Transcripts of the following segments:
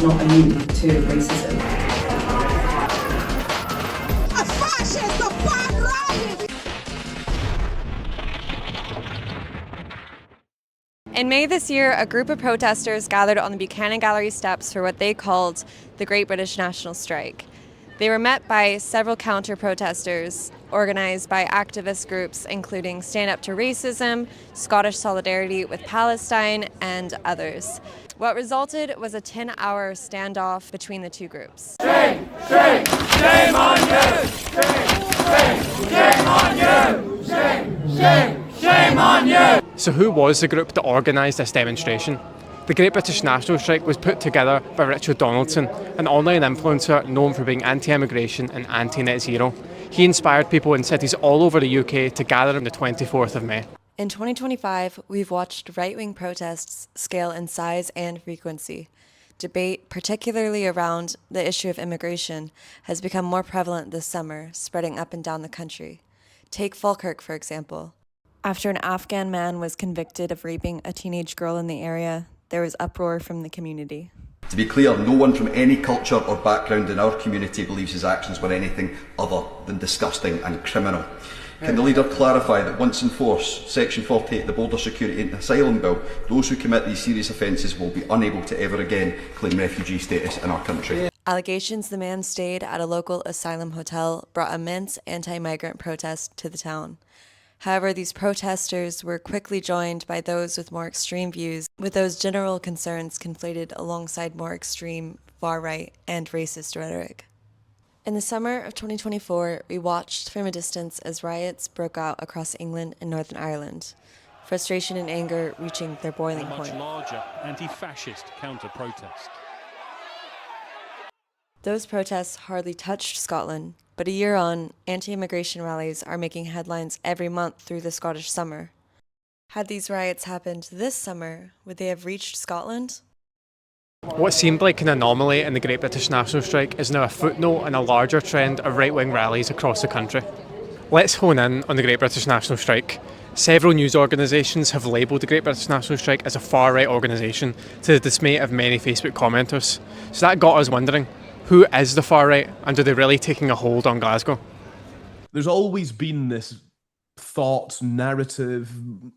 not immune to racism. A fascist, a bad rally! In May this year, a group of protesters gathered on the Buchanan Gallery steps for what they called the Great British National Strike. They were met by several counter-protesters organised by activist groups including Stand Up to Racism, Scottish Solidarity with Palestine, and others. What resulted was a 10-hour standoff between the two groups. Shame, shame, shame on you! Shame, shame, shame on you! Shame, shame, shame on you! So who was the group that organised this demonstration? The Great British National Strike was put together by Richard Donaldson, an online influencer known for being anti-immigration and anti-net zero. He inspired people in cities all over the UK to gather on the 24th of May. In 2025, we've watched right-wing protests scale in size and frequency. Debate, particularly around the issue of immigration, has become more prevalent this summer, spreading up and down the country. Take Falkirk, for example. After an Afghan man was convicted of raping a teenage girl in the area, there was uproar from the community. To be clear, no one from any culture or background in our community believes his actions were anything other than disgusting and criminal. Can the leader clarify that once in force, Section 48 of the Border Security and Asylum Bill, those who commit these serious offences will be unable to ever again claim refugee status in our country? Allegations the man stayed at a local asylum hotel brought immense anti-migrant protest to the town. However, these protesters were quickly joined by those with more extreme views, with those general concerns conflated alongside more extreme far-right and racist rhetoric. In the summer of 2024, we watched from a distance as riots broke out across England and Northern Ireland, frustration and anger reaching their boiling point. A much larger anti-fascist counter-protest. Those protests hardly touched Scotland, but a year on, anti-immigration rallies are making headlines every month through the Scottish summer. Had these riots happened this summer, would they have reached Scotland? What seemed like an anomaly in the Great British National Strike is now a footnote in a larger trend of right-wing rallies across the country. Let's hone in on the Great British National Strike. Several news organisations have labelled the Great British National Strike as a far-right organisation, to the dismay of many Facebook commenters. So that got us wondering, who is the far right, and are they really taking a hold on Glasgow? There's always been this thought, narrative,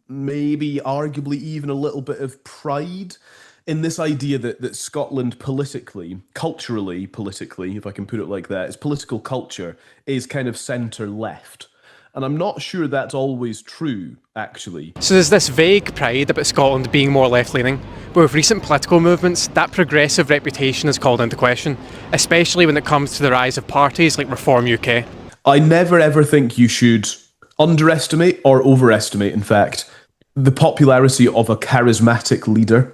maybe arguably even a little bit of pride in this idea that Scotland politically, culturally politically, if I can put it like that, its political culture is kind of centre-left. And I'm not sure that's always true, actually. So there's this vague pride about Scotland being more left-leaning, but with recent political movements, that progressive reputation is called into question, especially when it comes to the rise of parties like Reform UK. I never ever think you should underestimate, or overestimate in fact, the popularity of a charismatic leader.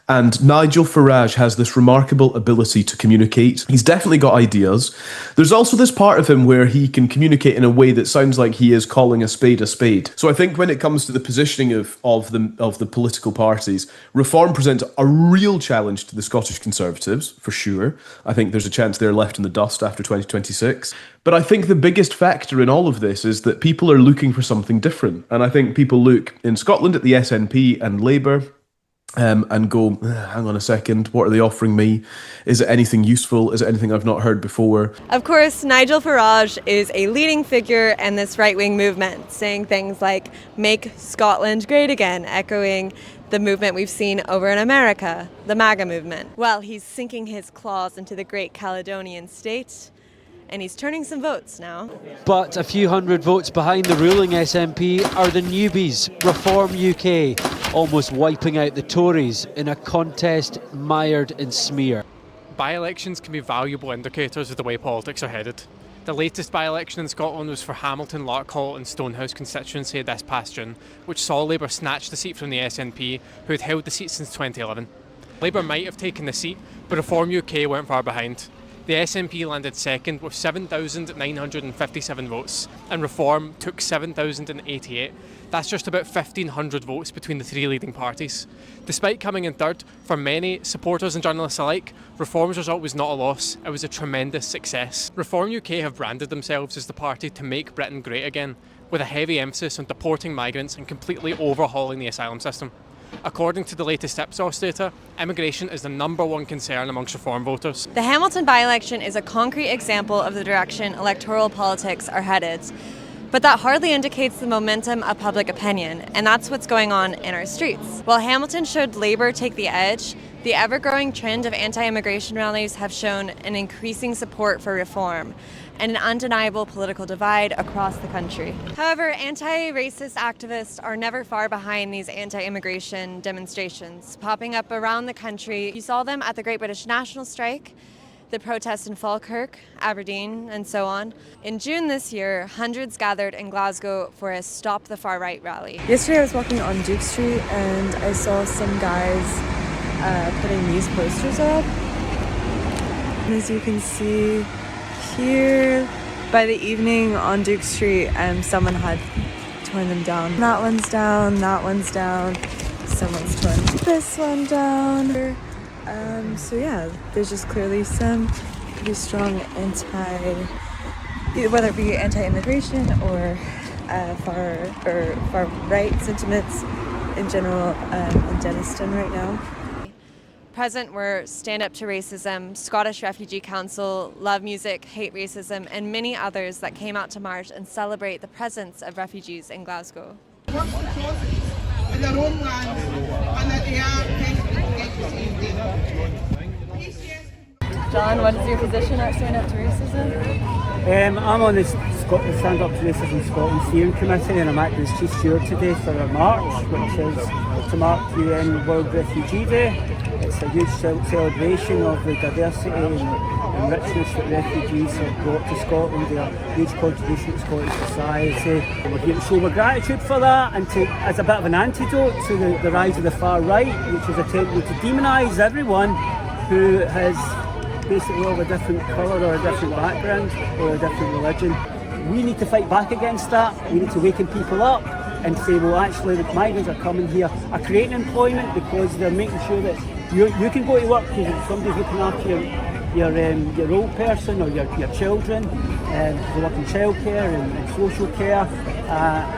And Nigel Farage has this remarkable ability to communicate. He's definitely got ideas. There's also this part of him where he can communicate in a way that sounds like he is calling a spade a spade. So I think when it comes to the positioning of the political parties, Reform presents a real challenge to the Scottish Conservatives, for sure. I think there's a chance they're left in the dust after 2026. But I think the biggest factor in all of this is that people are looking for something different. And I think people look in Scotland at the SNP and Labour, and go, hang on a second, what are they offering me? Is it anything useful? Is it anything I've not heard before? Of course, Nigel Farage is a leading figure in this right-wing movement, saying things like, make Scotland great again, echoing the movement we've seen over in America, the MAGA movement. Well, he's sinking his claws into the Great Caledonian state, and he's turning some votes now. But a few hundred votes behind the ruling SNP are the newbies, Reform UK, almost wiping out the Tories in a contest mired in smear. By-elections can be valuable indicators of the way politics are headed. The latest by-election in Scotland was for Hamilton, Larkhall and Stonehouse constituency this past June, which saw Labour snatch the seat from the SNP, who had held the seat since 2011. Labour might have taken the seat, but Reform UK weren't far behind. The SNP landed second with 7,957 votes, and Reform took 7,088. That's just about 1,500 votes between the three leading parties. Despite coming in third, for many supporters and journalists alike, Reform's result was not a loss, it was a tremendous success. Reform UK have branded themselves as the party to make Britain great again, with a heavy emphasis on deporting migrants and completely overhauling the asylum system. According to the latest Ipsos data, immigration is the #1 concern amongst Reform voters. The Hamilton by-election is a concrete example of the direction electoral politics are headed. But that hardly indicates the momentum of public opinion, and that's what's going on in our streets. While Hamilton showed Labour take the edge, the ever-growing trend of anti-immigration rallies have shown an increasing support for reform and an undeniable political divide across the country. However, anti-racist activists are never far behind these anti-immigration demonstrations, popping up around the country. You saw them at the Great British National Strike, the protests in Falkirk, Aberdeen, and so on. In June this year, hundreds gathered in Glasgow for a Stop the Far Right rally. Yesterday I was walking on Duke Street and I saw some guys putting these posters up. And as you can see here, by the evening on Duke Street, someone had torn them down. That one's down, that one's down, someone's torn this one down. So yeah, there's just clearly some pretty strong whether it be anti-immigration or far right sentiments in general in Denniston right now. Present were Stand Up to Racism, Scottish Refugee Council, Love Music, Hate Racism, and many others that came out to march and celebrate the presence of refugees in Glasgow. In their own lands, and that they are John, what is your position at Stand Up to Racism? I'm on the Stand Up to Racism Scotland Steering Committee, and I'm acting as Chief Steward today for a march, which is to mark UN World Refugee Day. It's a huge celebration of the diversity and richness that refugees have brought to Scotland, their huge contribution to Scottish society. We're here to show our gratitude for that, and as a bit of an antidote to the rise of the far right, which is attempting to demonise everyone who has basically of a different colour or a different background or a different religion. We need to fight back against that. We need to waken people up and say, well, actually the migrants are coming here, are creating employment because they're making sure that you can go to work because somebody's looking after your old person or your children. They work in childcare and social care,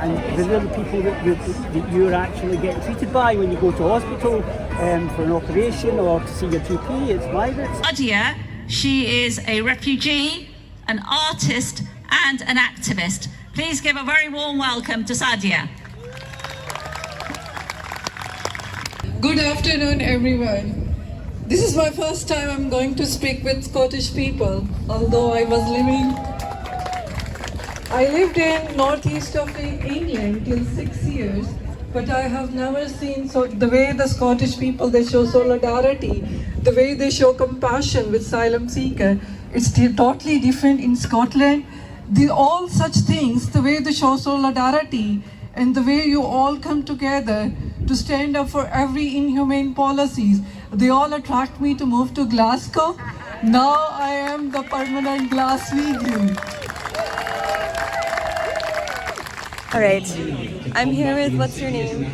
and they're the people that you're actually getting treated by when you go to hospital for an operation or to see your GP. It's migrants. Sadia, she is a refugee, an artist and an activist. Please give a very warm welcome to Sadia. Good afternoon, everyone. This is my first time I'm going to speak with Scottish people, although I lived in northeast of England till 6 years, but I have never seen the way the Scottish people, they show solidarity, the way they show compassion with asylum seeker. It's totally different in Scotland. All such things, the way they show solidarity and the way you all come together to stand up for every inhumane policies, they all attract me to move to Glasgow. Now I am the permanent Glaswegian. All right, I'm here with, what's your name?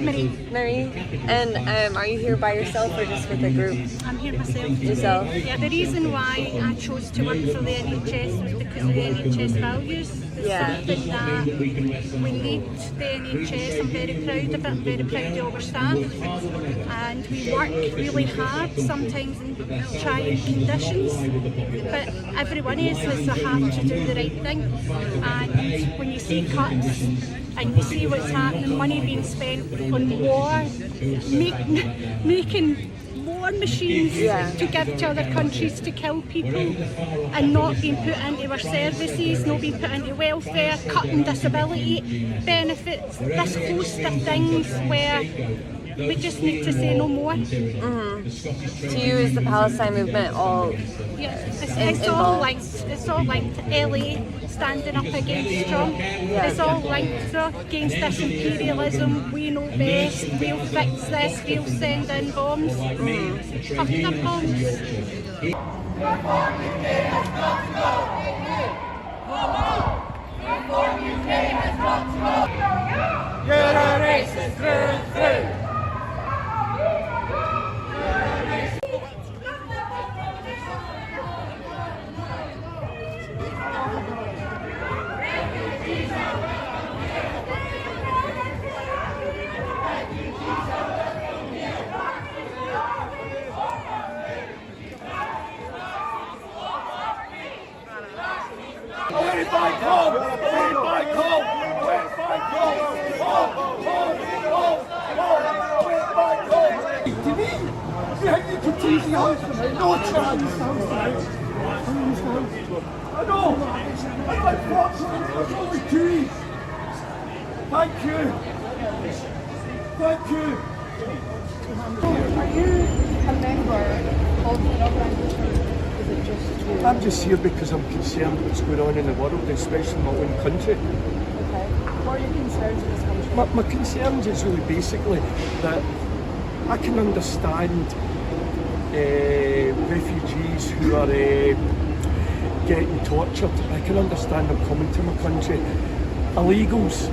Marie. And are you here by yourself or just with a group? I'm here myself. Yourself? Yeah, the reason why I chose to work for the NHS was because of the NHS values. It's something that we need the NHS. I'm very proud of it. I'm very proud of our staff. And we work really hard, sometimes in trying conditions. But every one of us has a have to do the right thing. And when you see cuts, and you see what's happening, money being spent on war, making war machines to give to other countries to kill people and not being put into our services, not being put into welfare, cutting disability benefits, this host of things where we just need to say no more. Mm-hmm. To you, is the Palestine movement all it's all linked. It's all linked. LA standing up against Trump. It's all linked against this imperialism. We know best. We'll fix this. We'll send in bombs. Fucking up bombs. Reform UK has got to go. Reform UK has got to go. You're a racist through. know, Chad. I know. Unfortunately, there's only two. Thank you. Thank you. Are you a member of an organisation? Is it just you? I'm just here because I'm concerned what's going on in the world, especially my own country. Okay. What are your concerns in this country? My concerns is really basically that I can understand refugees who are getting tortured. I can understand them coming to my country. Illegals,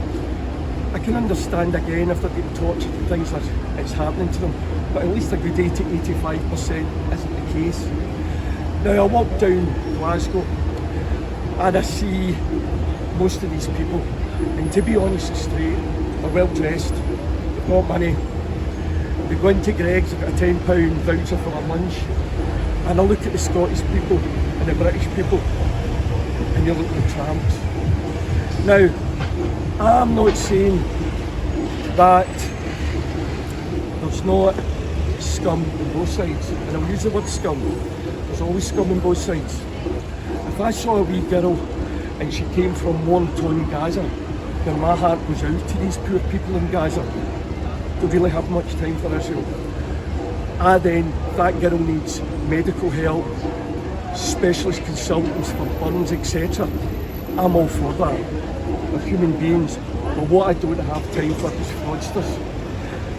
I can understand again if they're getting tortured and things like it's happening to them, but at least a good 80-85% isn't the case. Now I walk down Glasgow and I see most of these people, and to be honest and straight, they're well dressed, they've got money, they go into Greg's, they've got a £10 voucher for their lunch, and I look at the Scottish people and the British people and they look like tramps. Now, I'm not saying that there's not scum on both sides, and I'll use the word scum. There's always scum on both sides. If I saw a wee girl and she came from war-torn Gaza, then my heart goes out to these poor people in Gaza. They really have much time for Israel. Then that girl needs medical help, specialist consultants for burns, etc. I'm all for that. We're human beings, but what I don't have time for is fraudsters.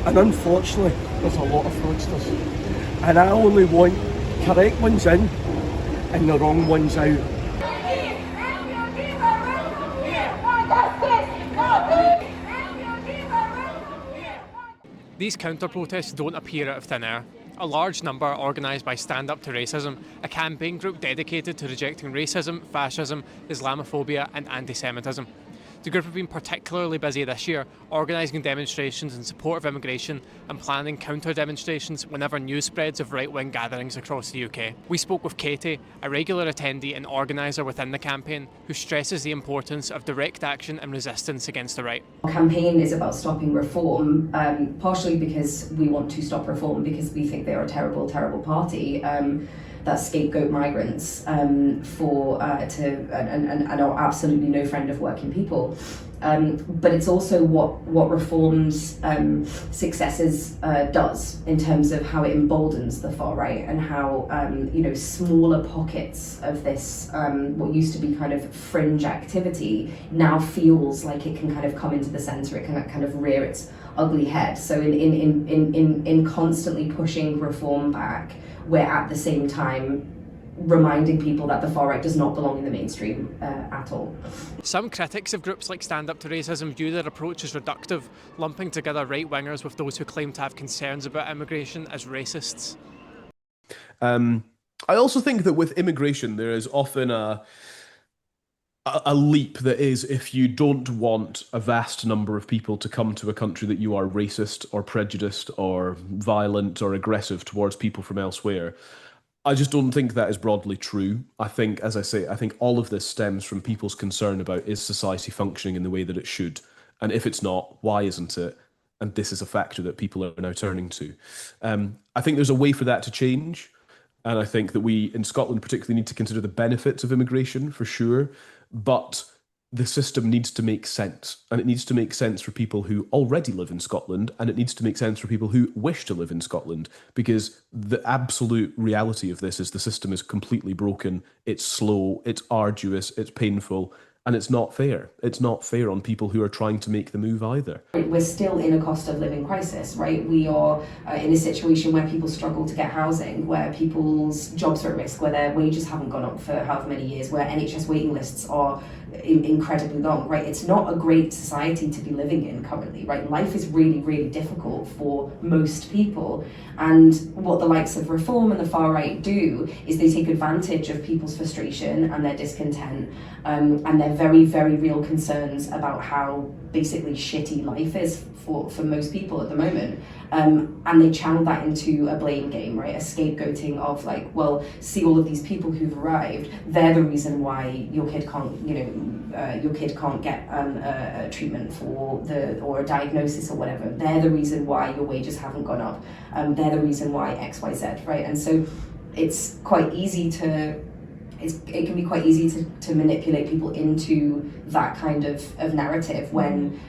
And unfortunately, there's a lot of fraudsters. And I only want correct ones in and the wrong ones out. These counter-protests don't appear out of thin air. A large number are organised by Stand Up to Racism, a campaign group dedicated to rejecting racism, fascism, Islamophobia and anti-Semitism. The group have been particularly busy this year, organising demonstrations in support of immigration and planning counter-demonstrations whenever news spreads of right-wing gatherings across the UK. We spoke with Katie, a regular attendee and organiser within the campaign, who stresses the importance of direct action and resistance against the right. Our campaign is about stopping reform, partially because we want to stop reform because we think they're a terrible, terrible party that scapegoat migrants and are absolutely no friend of working people. But it's also what reform's successes does in terms of how it emboldens the far right and how smaller pockets of this what used to be kind of fringe activity now feels like it can kind of come into the centre. It can kind of rear its ugly head. So in constantly pushing reform back, we're at the same time reminding people that the far right does not belong in the mainstream at all. Some critics of groups like Stand Up to Racism view their approach as reductive, lumping together right-wingers with those who claim to have concerns about immigration as racists. I also think that with immigration there is often a leap that is, if you don't want a vast number of people to come to a country that you are racist or prejudiced or violent or aggressive towards people from elsewhere. I just don't think that is broadly true. I think, as I say, I think all of this stems from people's concern about, is society functioning in the way that it should? And if it's not, why isn't it? And this is a factor that people are now turning to. I think there's a way for that to change. And I think that we, in Scotland particularly, need to consider the benefits of immigration, for sure. But the system needs to make sense. And it needs to make sense for people who already live in Scotland, and it needs to make sense for people who wish to live in Scotland, because the absolute reality of this is the system is completely broken, it's slow, it's arduous, it's painful, and it's not fair. It's not fair on people who are trying to make the move either. We're still in a cost of living crisis, right? We are in a situation where people struggle to get housing, where people's jobs are at risk, where their wages haven't gone up for however many years, where NHS waiting lists are incredibly long, right? It's not a great society to be living in currently, right? Life is really, really difficult for most people. And what the likes of Reform and the far right do is they take advantage of people's frustration and their discontent and their very, very real concerns about how basically shitty life is for most people at the moment. And they channel that into a blame game, right? A scapegoating of like, well, see all of these people who've arrived, they're the reason why your kid can't, your kid can't get a treatment or a diagnosis or whatever. They're the reason why your wages haven't gone up. They're the reason why X, Y, Z, right? And so it's quite easy to it can be quite easy to manipulate people into that kind of narrative when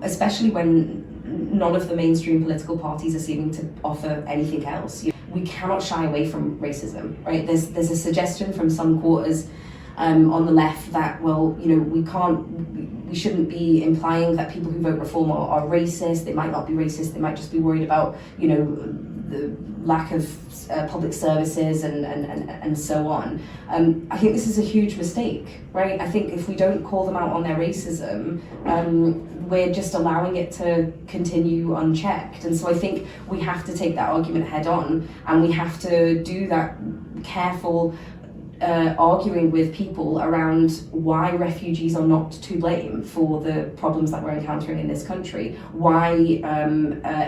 especially when none of the mainstream political parties are seeming to offer anything else. We cannot shy away from racism, right? There's a suggestion from some quarters on the left that, well, we shouldn't be implying that people who vote Reform are racist. They might not be racist. They might just be worried about, the lack of public services and so on. I think this is a huge mistake, right? I think if we don't call them out on their racism, we're just allowing it to continue unchecked. And so I think we have to take that argument head on, and we have to do that careful arguing with people around why refugees are not to blame for the problems that we're encountering in this country, why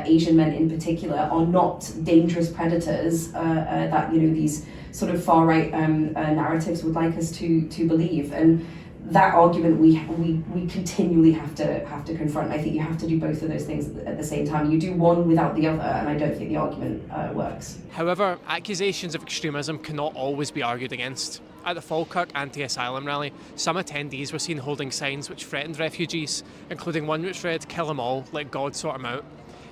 Asian men in particular are not dangerous predators that these sort of far-right narratives would like us to believe. And that argument we continually have to confront. I think you have to do both of those things at the same time. You do one without the other, and I don't think the argument works. However, accusations of extremism cannot always be argued against. At the Falkirk anti-asylum rally, some attendees were seen holding signs which threatened refugees, including one which read, "Kill 'em all, let God sort 'em out."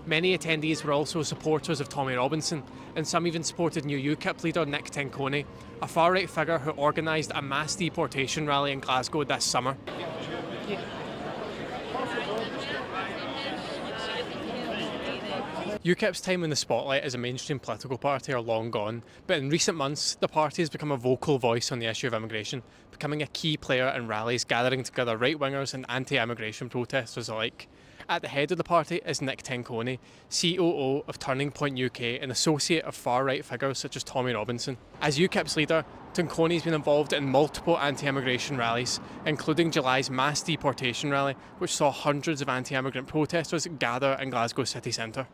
Many attendees were also supporters of Tommy Robinson, and some even supported new UKIP leader Nick Tenconi, a far-right figure who organised a mass deportation rally in Glasgow this summer. UKIP's time in the spotlight as a mainstream political party are long gone, but in recent months the party has become a vocal voice on the issue of immigration, becoming a key player in rallies gathering together right-wingers and anti-immigration protesters alike. At the head of the party is Nick Tenconi, COO of Turning Point UK and associate of far-right figures such as Tommy Robinson. As UKIP's leader, Tenconi's been involved in multiple anti-immigration rallies, including July's mass deportation rally, which saw hundreds of anti-immigrant protesters gather in Glasgow city centre.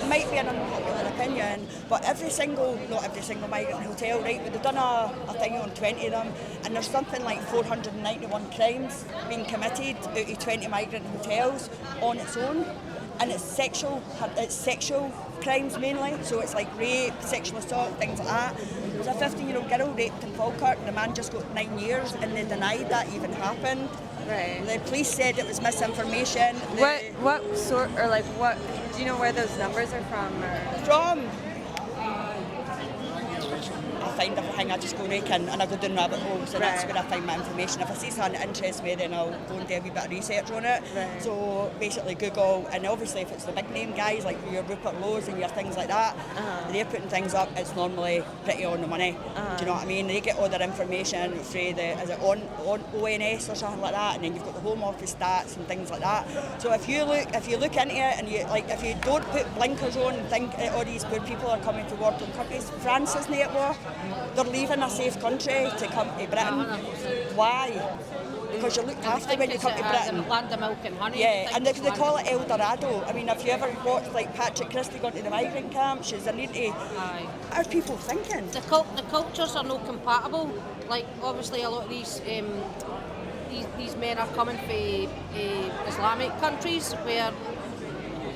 Might be an unpopular opinion, but not every single migrant hotel, right, but they've done a thing on 20 of them, and there's something like 491 crimes being committed out of 20 migrant hotels on its own, and it's sexual crimes mainly, so it's like rape, sexual assault, things like that. There's a 15-year-old girl raped in Falkirk, and the man just got 9 years, and they denied that even happened. Right. The police said it was misinformation. What sort, or like what, do you know where those numbers are from? Or? I find everything, I just go raking and I go down rabbit holes, and that's where I find my information. If I see something that interests me, then I'll go and do a wee bit of research on it. Right. So basically Google, and obviously if it's the big name guys like your Rupert Lowe's and your things like that, they're putting things up, it's normally pretty on the money. Do you know what I mean? They get all their information through is it on ONS or something like that, and then you've got the Home Office stats and things like that. So if you look into it, and if you don't put blinkers on and think all these poor people are coming to war-torn countries, France isn't at war. They're leaving a safe country to come to Britain. Why? Because you're looked after when you come to Britain. Land of milk and honey. Yeah, and they call it El Dorado. I mean, have you ever watched like Patrick Christie going to the migrant camps? They're needing to. What are people thinking? The cultures are not compatible. Like obviously a lot of these men are coming from Islamic countries where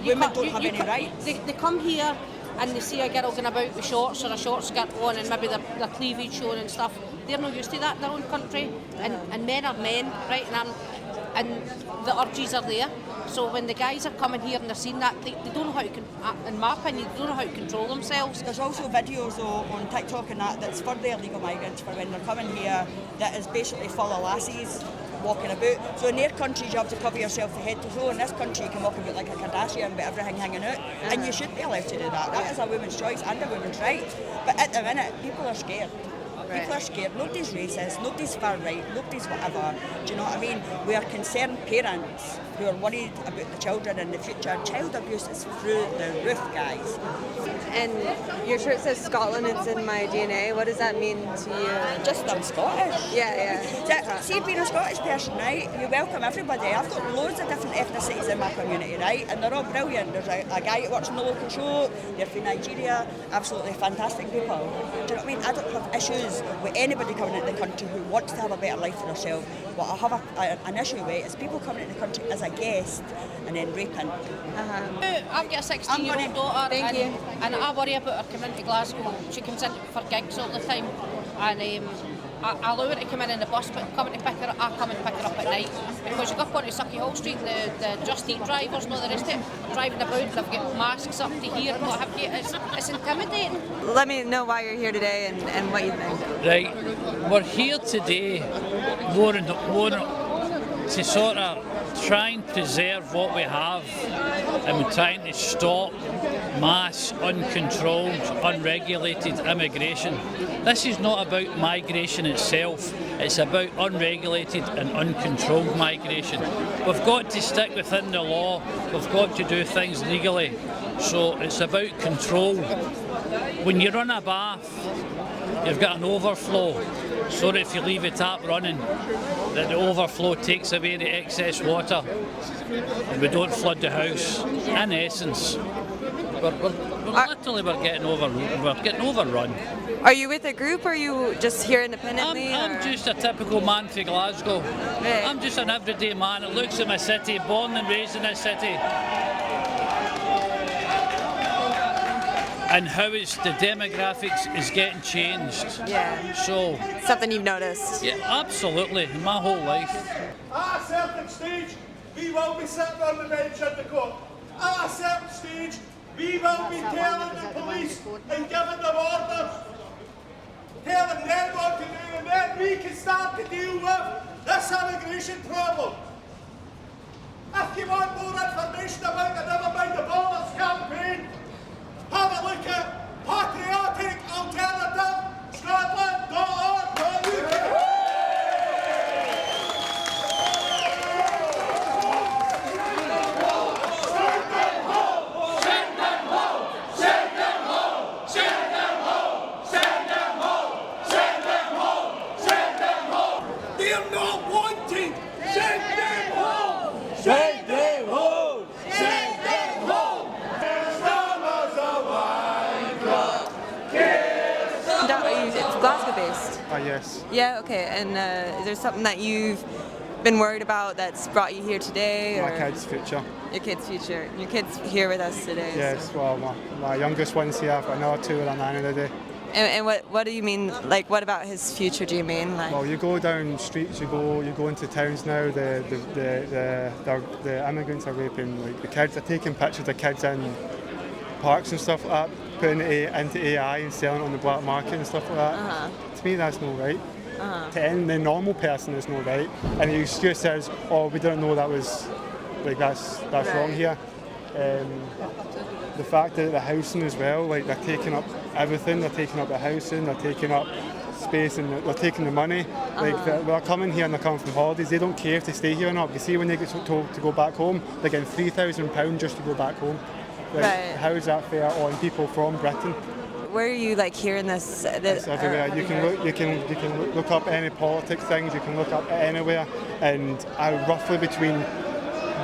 women don't have any rights. They come here and they see a girl going about with shorts or a short skirt on and maybe their cleavage showing and stuff. They're not used to that in their own country, and men are men, right? And the urges are there. So when the guys are coming here and they're seeing that, they don't know how to, in my opinion, they don't know how to control themselves. There's also videos on TikTok and that's for the illegal migrants, for when they're coming here, that is basically full of lassies walking about. So in their countries you have to cover yourself from head to toe. In this country you can walk about like a Kardashian with everything hanging out, and you should be allowed to do that. That is a woman's choice and a woman's right. But at the minute, people are scared. People are scared. Nobody's racist, nobody's far right, nobody's whatever. Do you know what I mean? We are concerned parents who are worried about the children in the future. Child abuse is through the roof, guys. And your shirt says Scotland, it's in my DNA. What does that mean to you? Just I'm Scottish. Yeah. See, being a Scottish person, right, you welcome everybody. I've got loads of different ethnicities in my community, right, and they're all brilliant. There's a guy who works in the local show, they're from Nigeria, absolutely fantastic people. Do you know what I mean? I don't have issues because with anybody coming into the country who wants to have a better life for themselves, what I have an issue with is people coming into the country as a guest and then raping. I've got a 16-year-old daughter, and I worry about her coming into Glasgow. She comes in for gigs all the time, and I allow her to come in the bus, but coming to pick her up, I come and pick her up at night, because you go up onto Sucky Hall Street, the Just Eat drivers and all the rest of it, driving about, they've got masks up to here and what have you. It's intimidating. Let me know why you're here today and what you think. Right, we're here today more to sort of try and preserve what we have, and we're trying to stop mass, uncontrolled, unregulated immigration. This is not about migration itself, it's about unregulated and uncontrolled migration. We've got to stick within the law, we've got to do things legally, so it's about control. When you run a bath, you've got an overflow, so that if you leave a tap running, that the overflow takes away the excess water and we don't flood the house. In essence, we're getting overrun. Are you with a group or are you just here independently? I'm just a typical man from Glasgow. Right. I'm just an everyday man that looks at my city, born and raised in this city, and how the demographics is getting changed. Yeah. So something you've noticed? Yeah, absolutely. In my whole life. At a certain stage, we will be sitting on the bench at the court. At a certain stage, we will be telling the police and giving them orders, telling them what to do, and then we can start to deal with this immigration problem. If you want more information about the Never Mind the Borders campaign, have a look at patriotic alternative Scotland.org.uk. Glasgow based? Yes. Yeah, okay. And is there something that you've been worried about that's brought you here today? My kids' future. Your kids' future. Your kids here with us today. Yes, so. Well, my youngest one's here, I've got another two with a nanny today. And what do you mean, like, what about his future do you mean? Like? Well, you go down streets, you go into towns now, the immigrants are raping, like, the kids, are taking pictures of kids in parks and stuff like that, putting it into AI and selling it on the black market and stuff like that. To me, that's not right. To any normal person, it's not right. And the excuse says, "Oh, we didn't know that was like that's right. Wrong here." The fact that the housing as well, like, they're taking up everything. They're taking up the housing, they're taking up space, and they're taking the money. Like, they're coming here and they're coming from holidays. They don't care if they stay here or not. You see, when they get told to go back home, they're getting £3,000 just to go back home. Like, right. How is that fair on people from Britain? Where are you, like, hearing this? It's everywhere. You can look up any politics things. You can look up anywhere, and roughly between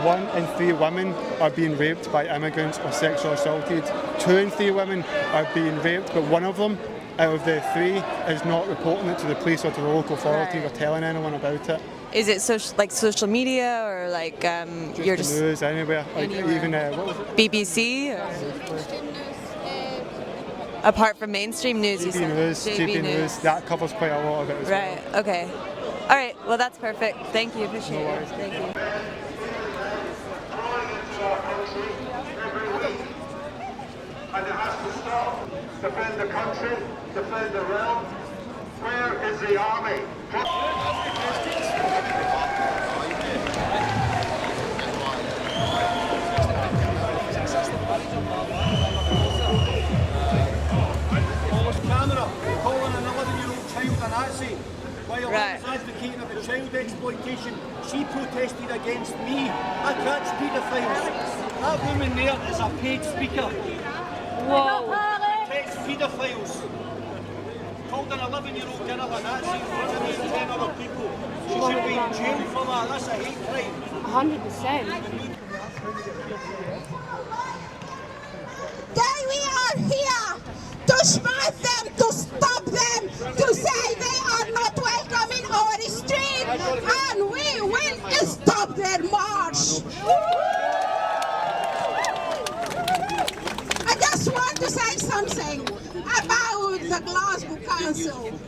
1 in 3 women are being raped by immigrants or sexually assaulted. 2 in 3 women are being raped, but one of them out of the 3 is not reporting it to the police or to the local authorities or telling anyone about it. Is it social media or like you're just news anywhere? Like even what was it? BBC or? Apart from mainstream news, GB News, that covers quite a lot of it as well. Right. Okay. All right. Well, that's perfect. Thank you. Appreciate it. Thank you. And it has to stop. Defend the country. Defend the realm. Where is the army? Canada calling an 11-year-old child a Nazi while I was advocating of the child exploitation. She protested against me. I catch paedophiles. That woman there is a paid speaker. Whoa. Protects paedophiles. Called an 11-year-old girl a Nazi and 10 other people. She should be in jail for that. That's a hate crime. 100%. Today we are here to smash them, to stop them, to say stop their march. I just want to say something about the Glasgow Council.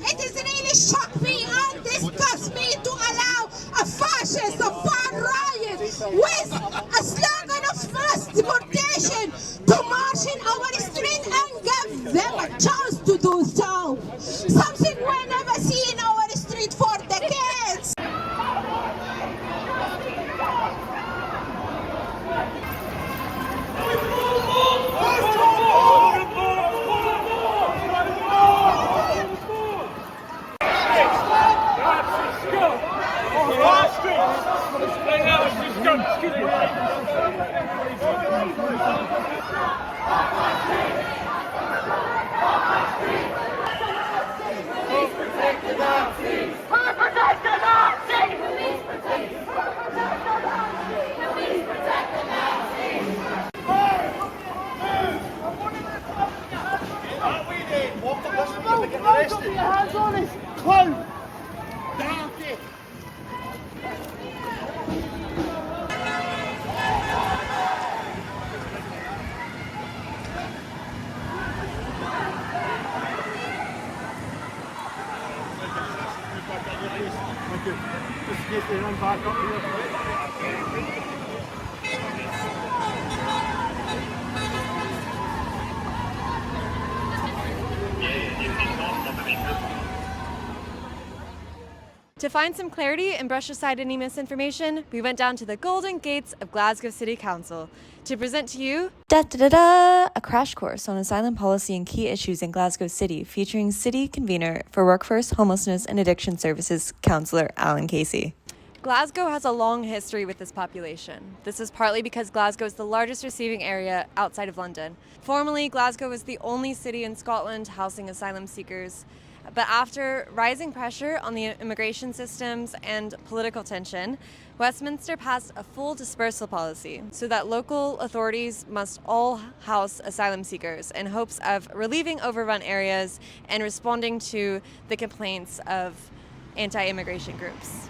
It is really shocked me and disgusts me to allow a fascist, a far riot with a slogan of mass deportation to march in our street and give them a chance to do so. Something we never see in our street for decades. To find some clarity and brush aside any misinformation, we went down to the Golden Gates of Glasgow City Council to present to you a crash course on asylum policy and key issues in Glasgow City, featuring City Convener for Workforce, Homelessness and Addiction Services, Councillor Alan Casey. Glasgow has a long history with this population. This is partly because Glasgow is the largest receiving area outside of London. Formerly, Glasgow was the only city in Scotland housing asylum seekers. But after rising pressure on the immigration systems and political tension, Westminster passed a full dispersal policy so that local authorities must all house asylum seekers in hopes of relieving overrun areas and responding to the complaints of anti-immigration groups.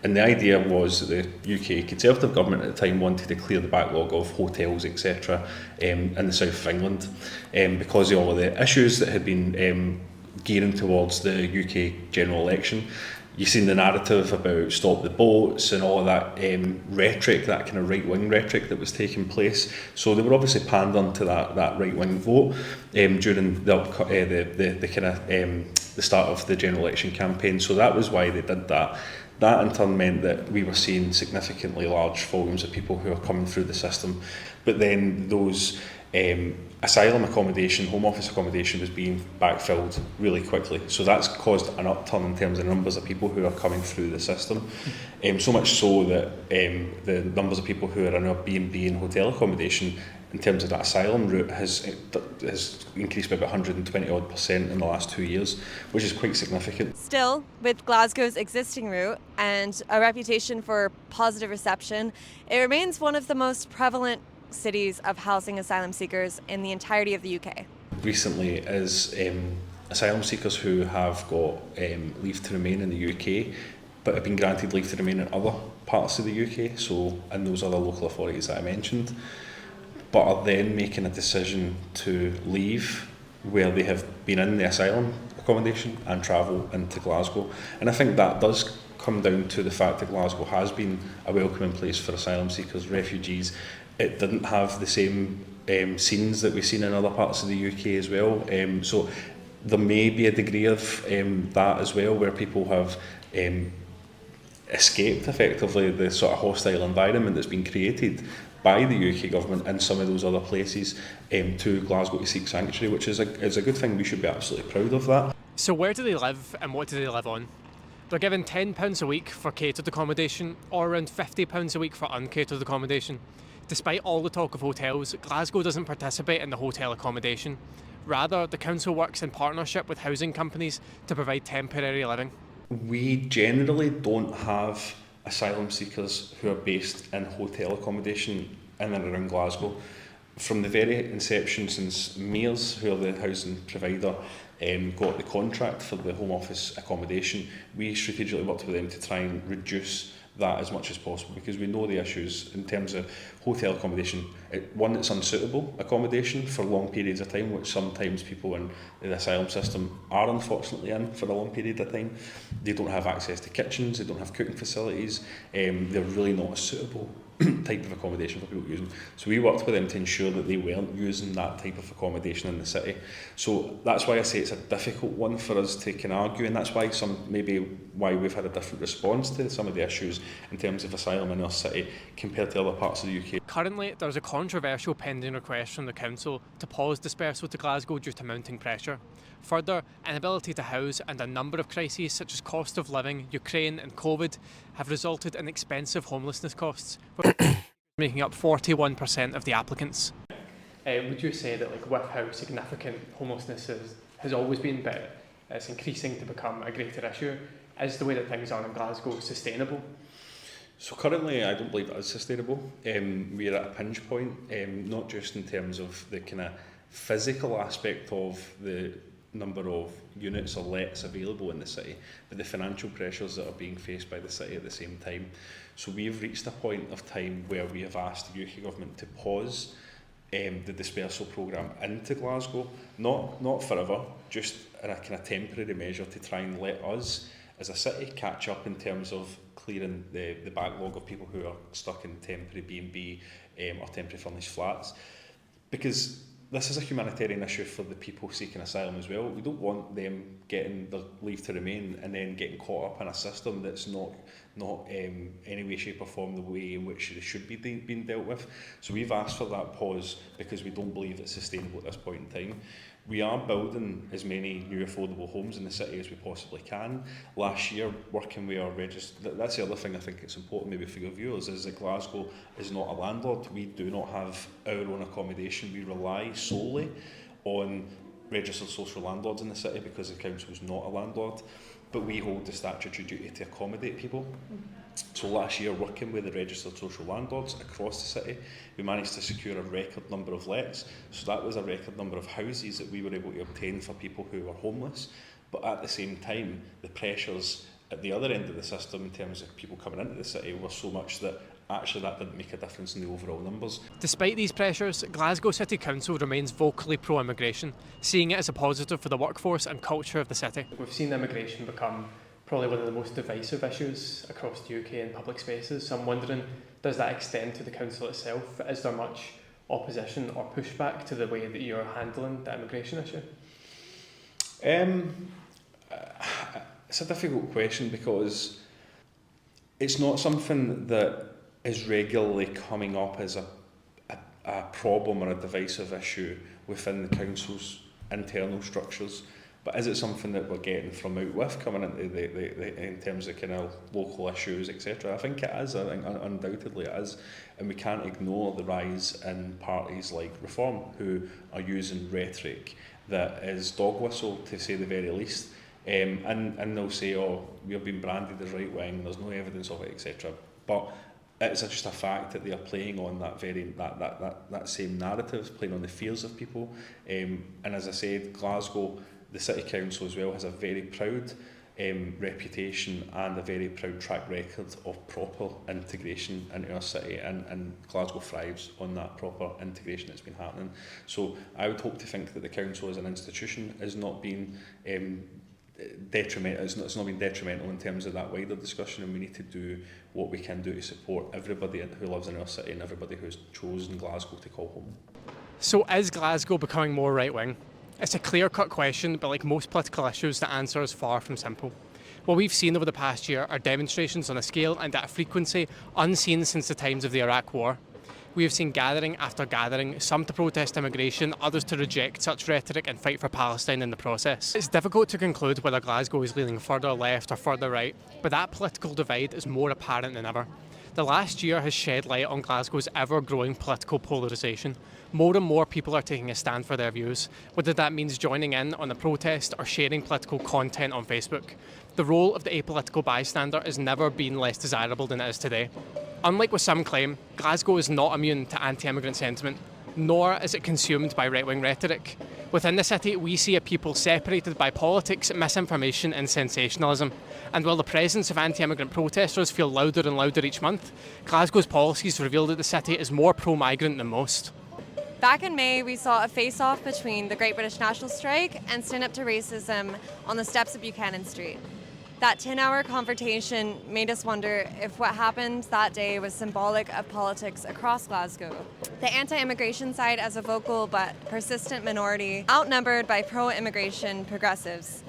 And the idea was that the UK Conservative government at the time wanted to clear the backlog of hotels, etc. In the south of England because of all of the issues that had been gearing towards the UK general election. You've seen the narrative about stop the boats and all of that rhetoric, that kind of right-wing rhetoric that was taking place. So they were obviously pandering to that right-wing vote during the kind of the start of the general election campaign. So that was why they did that. That in turn meant that we were seeing significantly large volumes of people who are coming through the system. But then those asylum accommodation, home office accommodation was being backfilled really quickly. So that's caused an upturn in terms of the numbers of people who are coming through the system. So much so that the numbers of people who are in our B&B and hotel accommodation in terms of that asylum route has increased by about 120% in the last 2 years, which is quite significant. Still, with Glasgow's existing route and a reputation for positive reception, it remains one of the most prevalent cities of housing asylum seekers in the entirety of the UK. Recently, as asylum seekers who have got leave to remain in the UK but have been granted leave to remain in other parts of the UK, so in those other local authorities that I mentioned, but are then making a decision to leave where they have been in the asylum accommodation and travel into Glasgow. And I think that does come down to the fact that Glasgow has been a welcoming place for asylum seekers, refugees. It didn't have the same scenes that we've seen in other parts of the UK as well. So there may be a degree of that as well, where people have escaped effectively the sort of hostile environment that's been created by the UK government in some of those other places to Glasgow to seek sanctuary, which is a good thing. We should be absolutely proud of that. So where do they live and what do they live on? They're given £10 a week for catered accommodation or around £50 a week for uncatered accommodation. Despite all the talk of hotels, Glasgow doesn't participate in the hotel accommodation. Rather, the council works in partnership with housing companies to provide temporary living. We generally don't have asylum seekers who are based in hotel accommodation in and around Glasgow. From the very inception, since Mears, who are the housing provider, got the contract for the home office accommodation, we strategically worked with them to try and reduce that as much as possible, because we know the issues in terms of hotel accommodation. One, it's unsuitable accommodation for long periods of time, which sometimes people in the asylum system are unfortunately in for a long period of time. They don't have access to kitchens, they don't have cooking facilities, they're really not a suitable type of accommodation for people to use. So we worked with them to ensure that they weren't using that type of accommodation in the city. So that's why I say it's a difficult one for us to can argue, and that's why why we've had a different response to some of the issues in terms of asylum in our city compared to other parts of the UK. Currently, there's a controversial pending request from the council to pause dispersal to Glasgow due to mounting pressure. Further, inability to house and a number of crises such as cost of living, Ukraine and COVID have resulted in expensive homelessness costs, making up 41% of the applicants. Would you say that with how significant homelessness has always been, but it's increasing to become a greater issue, is the way that things are in Glasgow sustainable? So currently I don't believe that is sustainable. We're at a pinch point, not just in terms of the kind of physical aspect of the number of units or lets available in the city, but the financial pressures that are being faced by the city at the same time. So we've reached a point of time where we have asked the UK government to pause the dispersal programme into Glasgow, not forever, just in a kind of temporary measure to try and let us as a city catch up in terms of clearing the backlog of people who are stuck in temporary B&B or temporary furnished flats, because this is a humanitarian issue for the people seeking asylum as well. We don't want them getting the leave to remain and then getting caught up in a system that's not any way, shape or form the way in which they should be being dealt with. So we've asked for that pause because we don't believe it's sustainable at this point in time. We are building as many new affordable homes in the city as we possibly can. Last year, working with our registered, that's the other thing I think it's important maybe for your viewers, is that Glasgow is not a landlord. We do not have our own accommodation. We rely solely on registered social landlords in the city because the council is not a landlord, but we hold the statutory duty to accommodate people. So last year, working with the registered social landlords across the city, we managed to secure a record number of lets. So that was a record number of houses that we were able to obtain for people who were homeless. But at the same time, the pressures at the other end of the system in terms of people coming into the city were so much that actually that didn't make a difference in the overall numbers. Despite these pressures, Glasgow City Council remains vocally pro-immigration, seeing it as a positive for the workforce and culture of the city. We've seen immigration become probably one of the most divisive issues across the UK in public spaces, so I'm wondering, does that extend to the council itself? Is there much opposition or pushback to the way that you're handling the immigration issue? It's a difficult question because it's not something that is regularly coming up as a problem or a divisive issue within the council's internal structures. But is it something that we're getting from out with coming into the in terms of kind of local issues, etc.? I think it is. I think undoubtedly it is, and we can't ignore the rise in parties like Reform who are using rhetoric that is dog whistle, to say the very least. And they'll say, oh, we've been branded as right wing, there's no evidence of it, etc. But it's just a fact that they are playing on that same narrative, playing on the fears of people. And as I said, Glasgow, the City Council as well, has a very proud reputation and a very proud track record of proper integration into our city, and Glasgow thrives on that proper integration that's been happening. So I would hope to think that the council as an institution is not being detrimental. It's not been detrimental in terms of that wider discussion, and we need to do what we can do to support everybody who lives in our city and everybody who's chosen Glasgow to call home. So is Glasgow becoming more right-wing? It's a clear-cut question, but like most political issues, the answer is far from simple. What we've seen over the past year are demonstrations on a scale and at a frequency unseen since the times of the Iraq War. We have seen gathering after gathering, some to protest immigration, others to reject such rhetoric and fight for Palestine in the process. It's difficult to conclude whether Glasgow is leaning further left or further right, but that political divide is more apparent than ever. The last year has shed light on Glasgow's ever-growing political polarisation. More and more people are taking a stand for their views, whether that means joining in on a protest or sharing political content on Facebook. The role of the apolitical bystander has never been less desirable than it is today. Unlike what some claim, Glasgow is not immune to anti-immigrant sentiment, nor is it consumed by right-wing rhetoric. Within the city, we see a people separated by politics, misinformation and sensationalism. And while the presence of anti-immigrant protesters feel louder and louder each month, Glasgow's policies reveal that the city is more pro-migrant than most. Back in May, we saw a face-off between the Great British National Strike and Stand Up to Racism on the steps of Buchanan Street. That 10-hour confrontation made us wonder if what happened that day was symbolic of politics across Glasgow. The anti-immigration side as a vocal but persistent minority, outnumbered by pro-immigration progressives.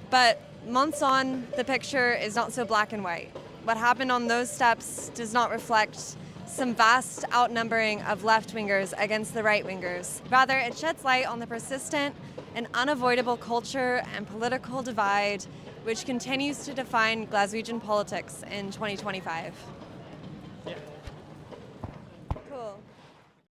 But months on, the picture is not so black and white. What happened on those steps does not reflect some vast outnumbering of left-wingers against the right-wingers. Rather, it sheds light on the persistent and unavoidable culture and political divide which continues to define Glaswegian politics in 2025. Yeah. Cool.